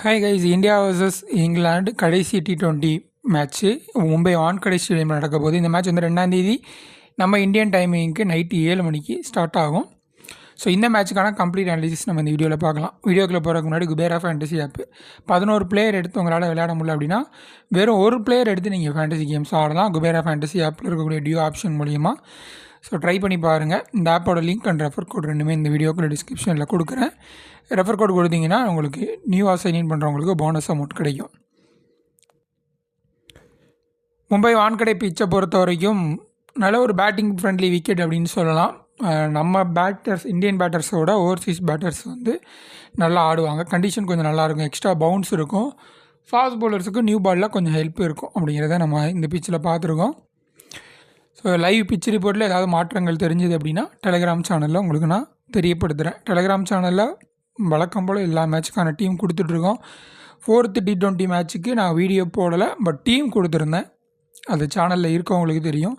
Hi guys, India versus England கடைசி T20 match Mumbai Wankhede ஸ்டேடியமில் நடக்க போகுது. இந்த மேட்ச் வந்து 2ஆம் தேதி நம்ம இந்தியன் டைமிங்க்கு நைட்டு 7 மணிக்கு ஸ்டார்ட் ஆகும். ஸோ இந்த மேட்ச்சுக்கான கம்ப்ளீட் அனாலிசிஸ் நம்ம இந்த வீடியோவில் பார்க்கலாம். வீடியோக்குள்ளே போகிறதுக்கு முன்னாடி குபேரா ஃபேண்டசி ஆப் 11 பிளேயர் எடுத்து உங்களால் விளையாட முடியல அப்படின்னா வெறும் ஒரு பிளேயர் எடுத்து நீங்கள் ஃபேண்டசி கேம்ஸ் ஆடலாம். குபேரா ஃபேண்டசி ஆப்பில் இருக்கக்கூடிய டியூ ஆப்ஷன் மூலிமா. ஸோ ட்ரை பண்ணி பாருங்கள். இந்த ஆப்போட லிங்க் அண்ட் ரெஃபர் கோட் ரெண்டுமே இந்த வீடியோக்குள்ள டிஸ்கிரிப்ஷனில் கொடுக்குறேன். ரெஃபர் கோட் கொடுத்தீங்கன்னா உங்களுக்கு நியூவாக சைன்இன் பண்ணுறவங்களுக்கு போனஸ் அமௌண்ட் கிடைக்கும். மும்பை வான்கடை பிச்சை பொறுத்த வரைக்கும் நல்ல ஒரு பேட்டிங் ஃப்ரெண்ட்லி விக்கெட் அப்படின்னு சொல்லலாம். நம்ம பேட்டர்ஸ் இந்தியன் பேட்டர்ஸோட ஓவர்சீஸ் பேட்டர்ஸ் வந்து நல்லா ஆடுவாங்க. கண்டிஷன் கொஞ்சம் நல்லாயிருக்கும். எக்ஸ்ட்ரா பவுன்ஸ் இருக்கும். ஃபாஸ்ட் பவுலர்ஸுக்கு நியூ பாலில் கொஞ்சம் ஹெல்ப் இருக்கும் அப்படிங்கிறத நம்ம இந்த பிச்சில் பார்த்துருக்கோம். ஸோ லைவ் பிச் ரிப்போர்ட்டில் ஏதாவது மாற்றங்கள் தெரிஞ்சுது அப்படின்னா டெலிகிராம் சேனலில் உங்களுக்கு நான் தெரியப்படுத்துகிறேன். டெலிகிராம் சேனலில் வழக்கம் போல் எல்லா மேட்சுக்கான டீம் கொடுத்துட்ருக்கோம். 4th T20 மேட்ச்சுக்கு நான் வீடியோ போடலை, பட் டீம் கொடுத்துருந்தேன். அது சேனலில் இருக்கவங்களுக்கு தெரியும்.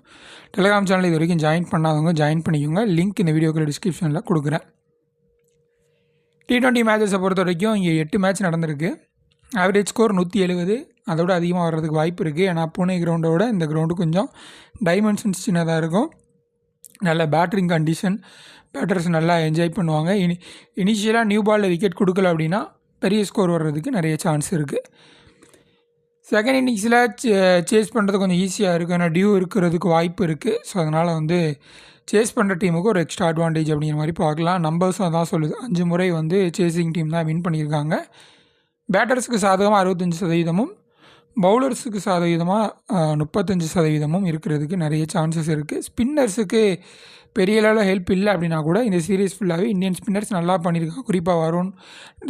டெலிகிராம் சேனல் இது வரைக்கும் ஜாயின் பண்ணாதவங்க ஜாயின் பண்ணிக்கோங்க. லிங்க் இந்த வீடியோக்குள்ள டிஸ்கிரிப்ஷனில் கொடுக்குறேன். T20 மேட்சஸை பொறுத்த வரைக்கும் இங்கே 8 மேட்ச் நடந்திருக்கு. Average score 170. அதோட அதிகமாக வர்றதுக்கு வாய்ப்பு இருக்குது. ஏன்னா புனே கிரவுண்டோட இந்த கிரவுண்டு கொஞ்சம் டைமென்ஷன்ஸ் சின்னதாக இருக்கும். நல்ல பேட்டரிங் கண்டிஷன், பேட்டர்ஸ் நல்லா என்ஜாய் பண்ணுவாங்க. இனிஷியலாக நியூ பாலில் விக்கெட் கொடுக்கல அப்படின்னா பெரிய ஸ்கோர் வர்றதுக்கு நிறைய சான்ஸ் இருக்குது. செகண்ட் இன்னிங்ஸில் சேஸ் பண்ணுறது கொஞ்சம் ஈஸியாக இருக்குது. ஏன்னா டியூ இருக்கிறதுக்கு வாய்ப்பு இருக்குது. ஸோ அதனால் வந்து சேஸ் பண்ணுற டீமுக்கு ஒரு எக்ஸ்ட்ரா அட்வான்டேஜ் அப்படிங்கிற மாதிரி பார்க்கலாம். நம்பர்ஸும் தான் சொல்லுது. 5 முறை வந்து சேசிங் டீம் தான் வின் பண்ணியிருக்காங்க. பேட்டர்ஸுக்கு சாதகமாக 65%, பவுலர்ஸுக்கு சாதகமாக 35% இருக்கிறதுக்கு நிறைய சான்சஸ் இருக்குது. ஸ்பின்னர்ஸுக்கு பெரிய அளவில் ஹெல்ப் இல்லை அப்படின்னா கூட இந்த சீரீஸ் ஃபுல்லாகவே இந்தியன் ஸ்பின்னர்ஸ் நல்லா பண்ணியிருக்காங்க. குறிப்பாக வருண்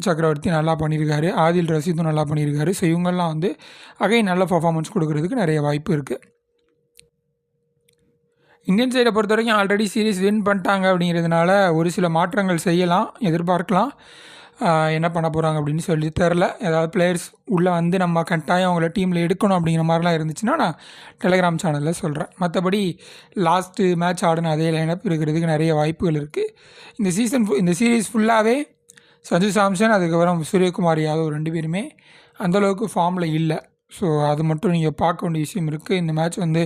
சக்கரவர்த்தி நல்லா பண்ணியிருக்காரு, ஆதில் ரசீதும் நல்லா பண்ணியிருக்காரு. ஸோ இவங்கெல்லாம் வந்து அகைன் நல்ல பர்ஃபார்மன்ஸ் கொடுக்கறதுக்கு நிறைய வாய்ப்பு இருக்குது. இந்தியன் சைடை பொறுத்த வரைக்கும் ஆல்ரெடி சீரீஸ் வின் பண்ணிட்டாங்க அப்படிங்கிறதுனால ஒரு சில மாற்றங்கள் செய்யலாம், எதிர்பார்க்கலாம். என்ன பண்ண போகிறாங்க அப்படின்னு சொல்லி தெரில. ஏதாவது பிளேயர்ஸ் உள்ளே வந்து நம்ம கட்டாயம் அவங்கள டீமில் எடுக்கணும் அப்படிங்கிற மாதிரிலாம் இருந்துச்சுன்னா நான் டெலிகிராம் சேனலில் சொல்கிறேன். மற்றபடி லாஸ்ட்டு மேட்ச் ஆடின அதே லைனப் இருக்கிறதுக்கு நிறைய வாய்ப்புகள் இருக்குது. இந்த சீரீஸ் ஃபுல்லாகவே சஞ்சு சாம்சன் அதுக்கப்புறம் சூரியகுமார் யாதவ் 2 பேருமே அந்தளவுக்கு ஃபார்மில் இல்லை. ஸோ அது மட்டும் நீங்கள் பார்க்க வேண்டிய விஷயம் இருக்குது. இந்த மேட்ச் வந்து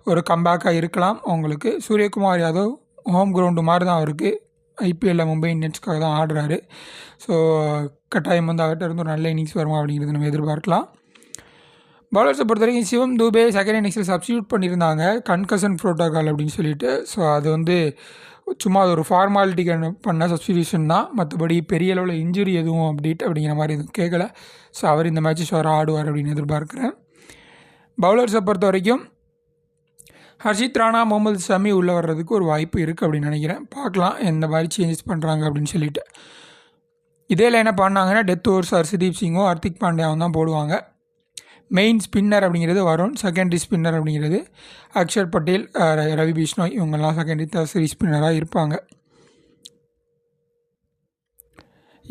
ஒரு கம்பேக்காக இருக்கலாம் அவங்களுக்கு. சூரியகுமார் யாதவ் ஹோம் கிரவுண்டு மாதிரி தான் அவருக்கு. ஐபிஎல்லில் மும்பை இந்தியன்ஸ்க்காக தான் ஆடுறாரு. ஸோ கட்டாயம் வந்து அவர்கிட்ட இருந்து ஒரு நல்ல இன்னிங்ஸ் வருமா அப்படிங்கிறது நம்ம எதிர்பார்க்கலாம். பவுலர்ஸை பொறுத்த வரைக்கும் சிவம் தூபே செகண்ட் இன்னிங்ஸில் சப்ஸ்டியூட் பண்ணியிருந்தாங்க, கன்கஷன் ப்ரோட்டோகால் அப்படின்னு சொல்லிட்டு. ஸோ அது வந்து சும்மா அது ஒரு ஃபார்மாலிட்டிக்கு பண்ண சப்ஸ்டியூஷன் தான். மற்றபடி பெரிய அளவில் இன்ஜுரி எதுவும் அப்படிங்கிற மாதிரி எதுவும் கேட்கல. ஸோ அவர் இந்த மேட்ச் ஷோராக ஆடுவார் அப்படின்னு எதிர்பார்க்குறேன். பவுலர்ஸை பொறுத்த வரைக்கும் ஹர்ஷித் ராணா, முகமது ஷமி உள்ளே வர்றதுக்கு ஒரு வாய்ப்பு இருக்குது அப்படின்னு நினைக்கிறேன். பார்க்கலாம் எந்த மாதிரி சேஞ்சஸ் பண்ணுறாங்க அப்படின்னு சொல்லிட்டு. இதே லைனாக பண்ணாங்கன்னா டெத் ஓவர்ஸ் ஹர்ஷதீப் சிங்கும் ஹர்திக் பாண்டியாவும் தான் போடுவாங்க. மெயின் ஸ்பின்னர் அப்படிங்கிறது வருண், செகண்டரி ஸ்பின்னர் அப்படிங்கிறது அக்ஷர் பட்டேல், ரவி பிஷ்ணோய், இவங்கெல்லாம் செகண்டரி தர்சரி ஸ்பின்னராக இருப்பாங்க.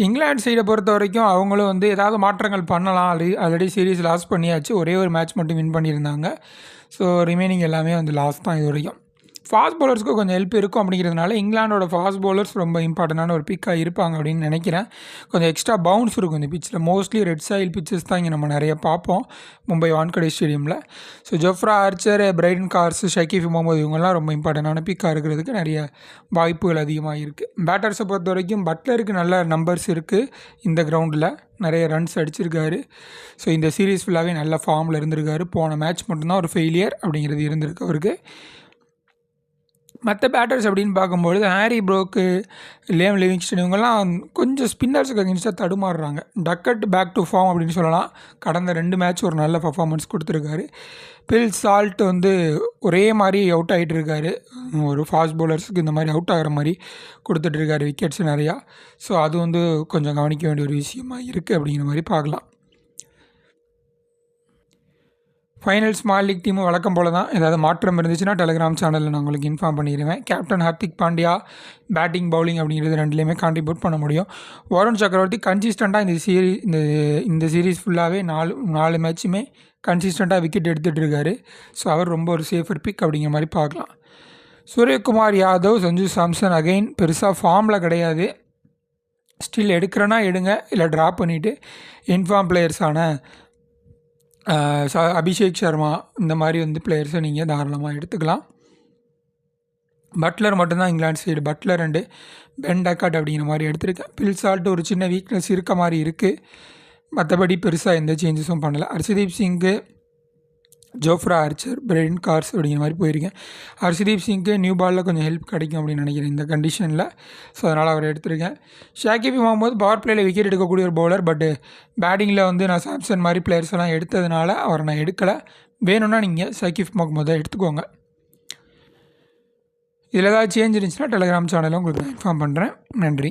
இங்கிலாந்து சைடை பொறுத்த வரைக்கும் அவங்களும் வந்து ஏதாவது மாற்றங்கள் பண்ணலாம். ஆல்ரெடி சீரீஸ் லாஸ் பண்ணியாச்சு. ஒரே ஒரு மேட்ச் மட்டும் வின் பண்ணியிருந்தாங்க. ஸோ ரிமைனிங் எல்லாமே வந்து லாஸ் தான் இது வரைக்கும். ஃபாஸ்ட் பவுலர்ஸ்க்கு கொஞ்சம் ஹெல்ப் இருக்கும் அப்படிங்கிறதுனால இங்கிலாண்டோட ஃபாஸ்ட் பவுலர்ஸ் ரொம்ப இம்பார்ட்டண்டான ஒரு பிக்காக இருப்பாங்க அப்படின்னு நினைக்கிறேன். கொஞ்சம் எக்ஸ்ட்ரா பவுன்ஸ் இருக்கும் இந்த பிச்சில். மோஸ்ட்லி ரெட் சாயில் பிச்சஸ் தான் இங்கே நம்ம நிறைய பார்ப்போம் மும்பை வான்கடை ஸ்டேடியமில். So Jofra Archer, Brydon Carse, Saqib Mahmood இவங்கெல்லாம் ரொம்ப இம்பார்ட்டண்டான பிக்காக இருக்கிறதுக்கு நிறைய வாய்ப்புகள் அதிகமாக இருக்குது. பேட்டர்ஸை பொறுத்த வரைக்கும் பட்லருக்கு நல்ல நம்பர்ஸ் இருக்குது. இந்த கிரவுண்டில் நிறைய ரன்ஸ் அடிச்சிருக்காரு. ஸோ இந்த சீரீஸ் ஃபுல்லாகவே நல்ல ஃபார்மில் இருந்திருக்காரு. போன மேட்ச் மட்டும்தான் ஒரு ஃபெயிலியர் அப்படிங்கிறது இருந்திருக்கு அவருக்கு. மற்ற பேட்டர்ஸ் அப்படின்னு பார்க்கும்பொழுது ஹாரி ப்ரோக்கு, லியம் லிவிங்ஸ்டன் இவங்கெல்லாம் கொஞ்சம் ஸ்பின்னர்ஸுக்கு அகென்ஸ்டாக தடுமாறுறாங்க. டக்கட் பேக் டு ஃபார்ம் அப்படின்னு சொல்லலாம். கடந்த 2 மேட்ச் ஒரு நல்ல பர்ஃபார்மன்ஸ் கொடுத்துருக்காரு. பில் சால்ட் வந்து ஒரே மாதிரி அவுட் ஆகிட்டு இருக்காரு. ஒரு ஃபாஸ்ட் பவுலர்ஸுக்கு இந்த மாதிரி அவுட் ஆகிற மாதிரி கொடுத்துட்ருக்காரு விக்கெட்ஸ் நிறையா. ஸோ அது வந்து கொஞ்சம் கவனிக்க வேண்டிய ஒரு விஷயமாக இருக்குது அப்படிங்கிற மாதிரி பார்க்கலாம். ஃபைனல் ஸ்மால் லீக் டீமும் வழக்கம் போல தான். ஏதாவது மாற்றம் இருந்துச்சுன்னா டெலிகிராம் சேனலில் நான் உங்களுக்கு இன்ஃபார்ம் பண்ணிடுவேன். Captain Hardik Pandya batting bowling அப்படிங்கிறது 2லேயுமே கான்ட்ரிபியூட் பண்ண முடியும். வருண் சக்கரவர்த்தி கன்சிஸ்டண்ட்டாக இந்த சீரீஸ் ஃபுல்லாகவே 4 மேட்சுமே கன்சிஸ்டண்ட்டாக விக்கெட் எடுத்துகிட்டு இருக்காரு. ஸோ அவர் ரொம்ப ஒரு சேஃபர் பிக் அப்படிங்கிற மாதிரி பார்க்கலாம். சூரியகுமார் யாதவ், சஞ்சு சாம்சன் அகைன் பெருசாக ஃபார்மில் கிடையாது. ஸ்டில் எடுக்கிறேன்னா எடுங்க, இல்லை ட்ராப் பண்ணிவிட்டு இன்ஃபார்ம் பிளேயர்ஸான அபிஷேக் சர்மா இந்த மாதிரி வந்து பிளேயர்ஸை நீங்கள் தாராளமாக எடுத்துக்கலாம். பட்லர் மட்டும்தான் England side, Buttler and Ben Duckett அப்படிங்கிற மாதிரி எடுத்திருக்கேன். பில்சால்ட்டு ஒரு சின்ன வீக்னஸ் இருக்க மாதிரி இருக்குது, மற்றபடி பெருசாக எந்த சேஞ்சஸும் பண்ணலை. ஹர்ஷதீப் சிங்கு, ஜோஃப்ரா ஆர்ச்சர், பிரெயின் கார்ஸ் அப்படிங்கிற மாதிரி போயிருக்கேன். ஹர்ஷதீப் சிங்க்கு நியூ பாலில் கொஞ்சம் ஹெல்ப் கிடைக்கும் அப்படின்னு நினைக்கிறேன் இந்த கண்டிஷனில். ஸோ அதனால் அவர் எடுத்திருக்கேன். ஷாகிப் ஆகும்போது பவர் பிளேயில் விக்கெட் எடுக்கக்கூடிய ஒரு பவுலர், பட்டு பேட்டிங்கில் வந்து நான் சாம்சன் மாதிரி பிளேயர்ஸ் எல்லாம் எடுத்ததுனால அவரை நான் எடுக்கலை. வேணும்னா நீங்கள் ஷாகிப் முகமதை எடுத்துக்கோங்க. இதில் ஏதாவது சேஞ்ச் இருந்துச்சுன்னா டெலிகிராம் சேனலில் உங்களுக்கு நான் இன்ஃபார்ம் பண்ணுறேன். நன்றி.